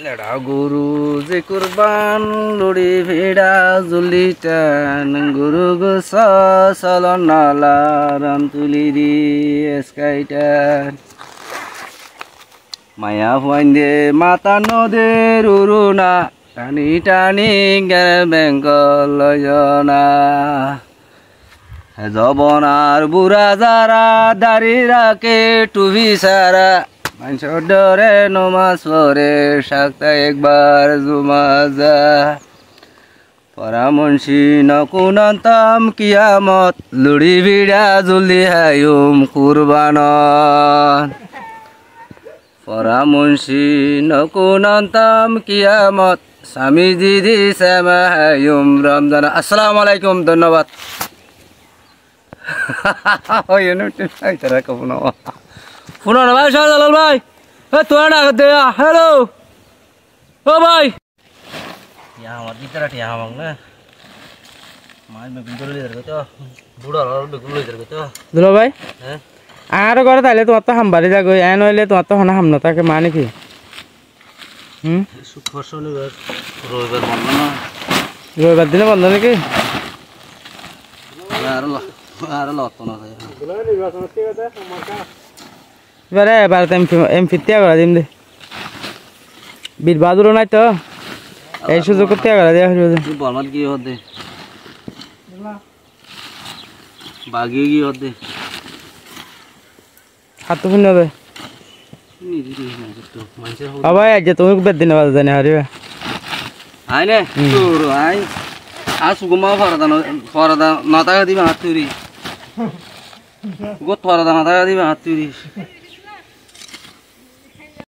Leda গরু যে কুরবান lorry ভিড়া জুলিটান গুরু গোস চলন নালা রাম তুলি দি স্কাইটান মায়া ফাইন্দে মাতা নদের উরুনা টানি টানি গের বেঙ্গল লয়না জবনার বুড়া যারা দাড়ি রাখে টুবি সারা মানুষের ডরে নমাজ পড়ে সপ্তাহে একবার জুমাজা পরামর্শী নকুনন্তম কিয়ামত লুড়ি ভিড়া জুলি হায়ুম কুরবান পরামর্শী নকুনন্তম কিয়ামত স্বামী দিদি শ্যামা হায়ুম রমজান। আসসালামু আলাইকুম, ধন্যবাদ। Phun nó bay sao lên bay, hết tuổi nào cái à, hello, ô bay, ya mà đi tới đây ya mong nè, mai mình cũng đi được chứ, buổi đó mình cũng đi được chứ, được bay, আর করে তাইলে তোমার তো হাম বাড়ি যাগো N হইলে তোমার তো হনা হাম না তাকে মানে কি শুক্র শনিবার রবিবার বন্ধ না, রবিবার দিনে বন্ধ নাকি আর লত না এবারে এবার এম ফিতিয়া করে দিম দে বীর বাহাদুর নাই তো এই সুযোগ করতে করে দেওয়া বলমাত কি হতে বাগি কি হতে হাত তো শুনে হবে ভাই আজ তুমি বেদ দিন বাজে জানি হারিবে আই নে তোর আই আজ গুমা ফরাদা নাতা দিবা হাত তুরি গো ফরাদা নাতা দিবা হাত তুরি